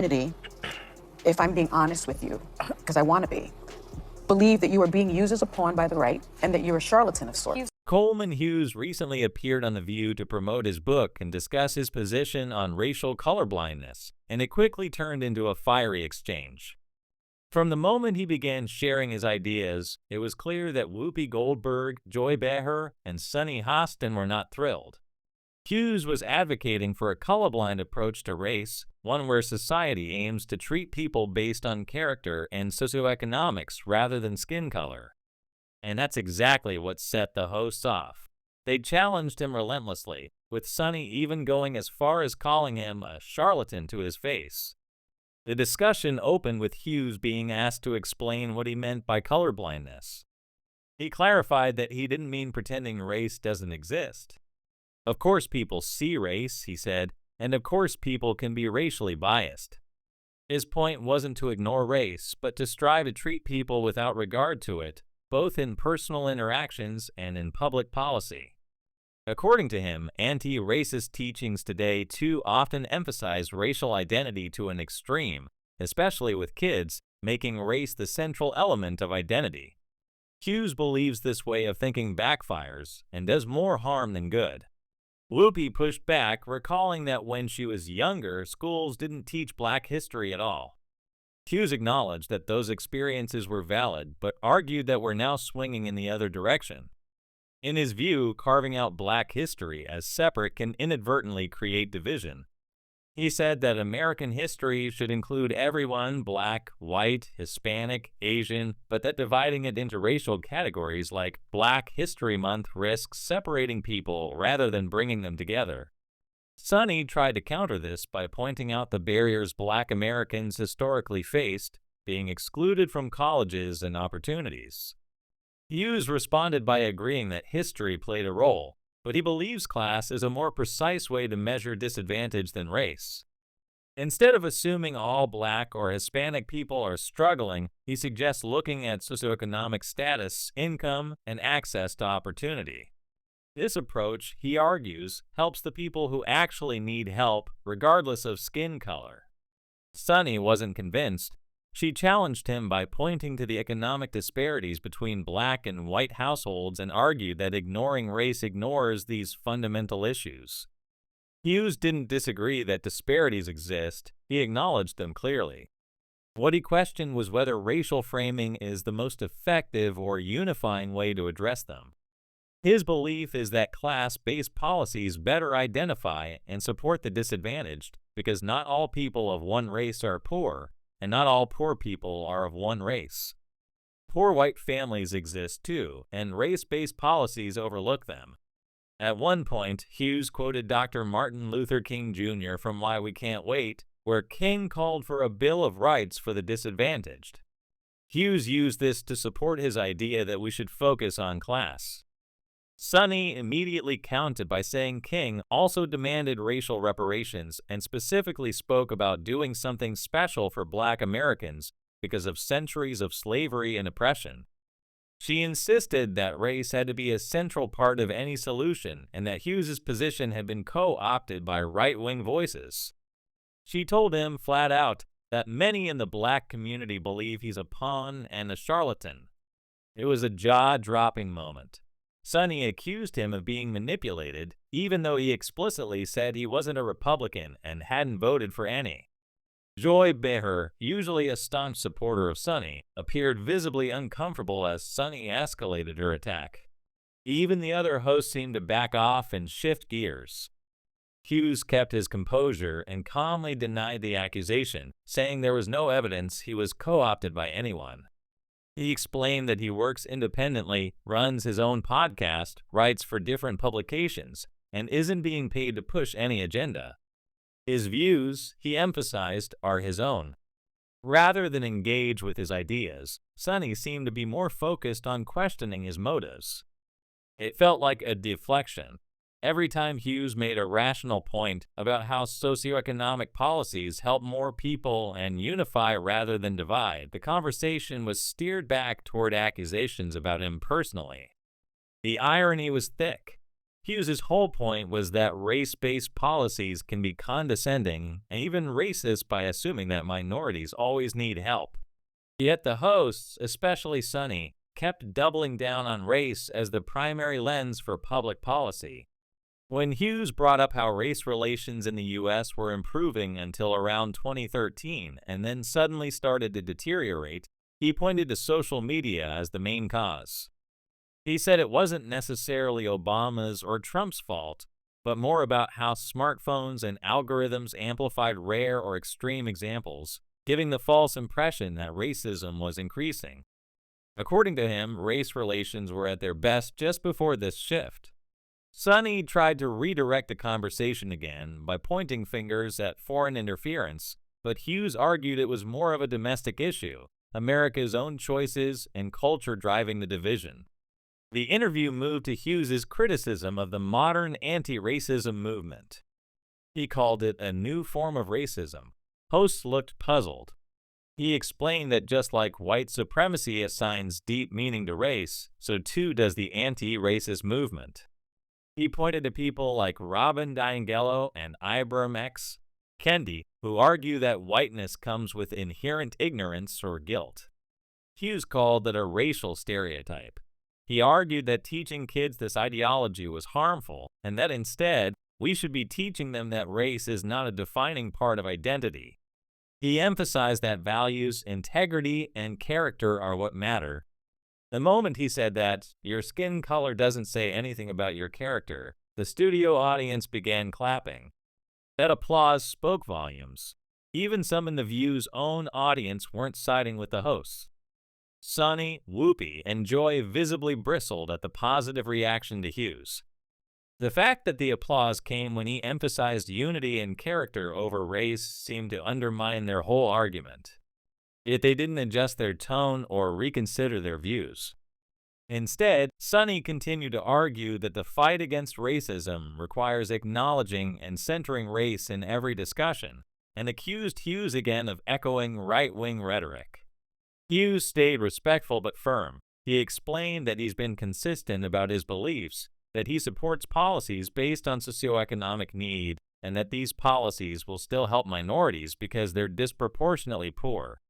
Identity, if I'm being honest with you, because I want to be, believe that you are being used as a pawn by the right and that you're a charlatan of sorts. Coleman Hughes recently appeared on The View to promote his book and discuss his position on racial colorblindness, and it quickly turned into a fiery exchange. From the moment he began sharing his ideas, it was clear that Whoopi Goldberg, Joy Behar, and Sunny Hostin were not thrilled. Hughes was advocating for a colorblind approach to race, one where society aims to treat people based on character and socioeconomics rather than skin color. And that's exactly what set the hosts off. They challenged him relentlessly, with Sunny even going as far as calling him a charlatan to his face. The discussion opened with Hughes being asked to explain what he meant by colorblindness. He clarified that he didn't mean pretending race doesn't exist. Of course people see race, he said, and of course people can be racially biased. His point wasn't to ignore race, but to strive to treat people without regard to it, both in personal interactions and in public policy. According to him, anti-racist teachings today too often emphasize racial identity to an extreme, especially with kids, making race the central element of identity. Hughes believes this way of thinking backfires and does more harm than good. Whoopi pushed back, recalling that when she was younger, schools didn't teach Black history at all. Hughes acknowledged that those experiences were valid, but argued that we're now swinging in the other direction. In his view, carving out Black history as separate can inadvertently create division. He said that American history should include everyone, Black, white, Hispanic, Asian, but that dividing it into racial categories like Black History Month risks separating people rather than bringing them together. Sunny tried to counter this by pointing out the barriers Black Americans historically faced, being excluded from colleges and opportunities. Hughes responded by agreeing that history played a role, but he believes class is a more precise way to measure disadvantage than race. Instead of assuming all Black or Hispanic people are struggling, he suggests looking at socioeconomic status, income, and access to opportunity. This approach, he argues, helps the people who actually need help, regardless of skin color. Sunny wasn't convinced. She challenged him by pointing to the economic disparities between Black and white households and argued that ignoring race ignores these fundamental issues. Hughes didn't disagree that disparities exist, he acknowledged them clearly. What he questioned was whether racial framing is the most effective or unifying way to address them. His belief is that class-based policies better identify and support the disadvantaged because not all people of one race are poor, and not all poor people are of one race. Poor white families exist too, and race-based policies overlook them. At one point, Hughes quoted Dr. Martin Luther King Jr. from Why We Can't Wait, where King called for a Bill of Rights for the disadvantaged. Hughes used this to support his idea that we should focus on class. Sunny immediately countered by saying King also demanded racial reparations and specifically spoke about doing something special for Black Americans because of centuries of slavery and oppression. She insisted that race had to be a central part of any solution and that Hughes's position had been co-opted by right-wing voices. She told him flat out that many in the Black community believe he's a pawn and a charlatan. It was a jaw-dropping moment. Sunny accused him of being manipulated, even though he explicitly said he wasn't a Republican and hadn't voted for any. Joy Behar, usually a staunch supporter of Sunny, appeared visibly uncomfortable as Sunny escalated her attack. Even the other hosts seemed to back off and shift gears. Hughes kept his composure and calmly denied the accusation, saying there was no evidence he was co-opted by anyone. He explained that he works independently, runs his own podcast, writes for different publications, and isn't being paid to push any agenda. His views, he emphasized, are his own. Rather than engage with his ideas, Sunny seemed to be more focused on questioning his motives. It felt like a deflection. Every time Hughes made a rational point about how socioeconomic policies help more people and unify rather than divide, the conversation was steered back toward accusations about him personally. The irony was thick. Hughes's whole point was that race-based policies can be condescending and even racist by assuming that minorities always need help. Yet the hosts, especially Sonny, kept doubling down on race as the primary lens for public policy. When Hughes brought up how race relations in the U.S. were improving until around 2013 and then suddenly started to deteriorate, he pointed to social media as the main cause. He said it wasn't necessarily Obama's or Trump's fault, but more about how smartphones and algorithms amplified rare or extreme examples, giving the false impression that racism was increasing. According to him, race relations were at their best just before this shift. Sonny tried to redirect the conversation again by pointing fingers at foreign interference, but Hughes argued it was more of a domestic issue, America's own choices and culture driving the division. The interview moved to Hughes's criticism of the modern anti-racism movement. He called it a new form of racism. Hosts looked puzzled. He explained that just like white supremacy assigns deep meaning to race, so too does the anti-racist movement. He pointed to people like Robin DiAngelo and Ibram X. Kendi, who argue that whiteness comes with inherent ignorance or guilt. Hughes called it a racial stereotype. He argued that teaching kids this ideology was harmful, and that instead, we should be teaching them that race is not a defining part of identity. He emphasized that values, integrity, and character are what matter. The moment he said that, your skin color doesn't say anything about your character, the studio audience began clapping. That applause spoke volumes. Even some in The View's own audience weren't siding with the hosts. Sonny, Whoopi, and Joy visibly bristled at the positive reaction to Hughes. The fact that the applause came when he emphasized unity and character over race seemed to undermine their whole argument. Yet they didn't adjust their tone or reconsider their views. Instead, Sonny continued to argue that the fight against racism requires acknowledging and centering race in every discussion, and accused Hughes again of echoing right-wing rhetoric. Hughes stayed respectful but firm. He explained that he's been consistent about his beliefs, that he supports policies based on socioeconomic need, and that these policies will still help minorities because they're disproportionately poor.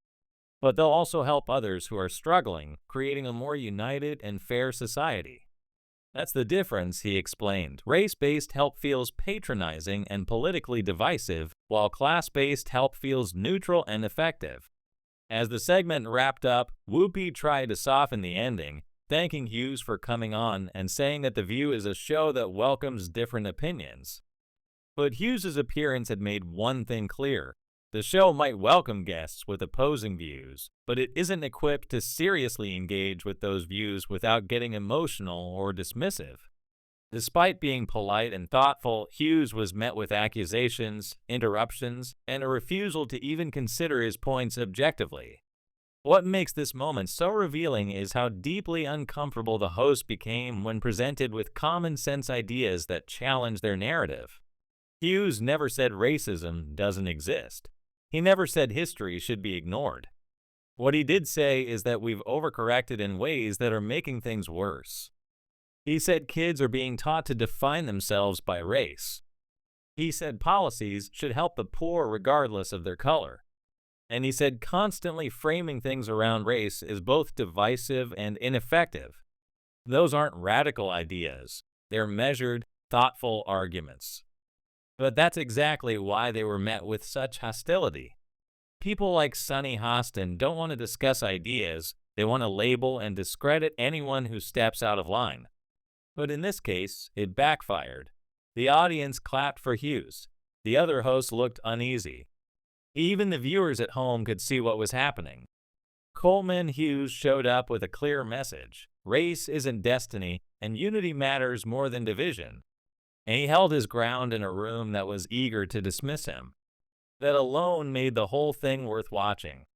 But they'll also help others who are struggling, creating a more united and fair society. That's the difference, he explained. Race-based help feels patronizing and politically divisive, while class-based help feels neutral and effective. As the segment wrapped up, Whoopi tried to soften the ending, thanking Hughes for coming on and saying that The View is a show that welcomes different opinions. But Hughes's appearance had made one thing clear. The show might welcome guests with opposing views, but it isn't equipped to seriously engage with those views without getting emotional or dismissive. Despite being polite and thoughtful, Hughes was met with accusations, interruptions, and a refusal to even consider his points objectively. What makes this moment so revealing is how deeply uncomfortable the host became when presented with common-sense ideas that challenge their narrative. Hughes never said racism doesn't exist. He never said history should be ignored. What he did say is that we've overcorrected in ways that are making things worse. He said kids are being taught to define themselves by race. He said policies should help the poor regardless of their color. And he said constantly framing things around race is both divisive and ineffective. Those aren't radical ideas. They're measured, thoughtful arguments. But that's exactly why they were met with such hostility. People like Sonny Hostin don't want to discuss ideas, they want to label and discredit anyone who steps out of line. But in this case, it backfired. The audience clapped for Hughes. The other hosts looked uneasy. Even the viewers at home could see what was happening. Coleman Hughes showed up with a clear message. Race isn't destiny, and unity matters more than division. And he held his ground in a room that was eager to dismiss him. That alone made the whole thing worth watching.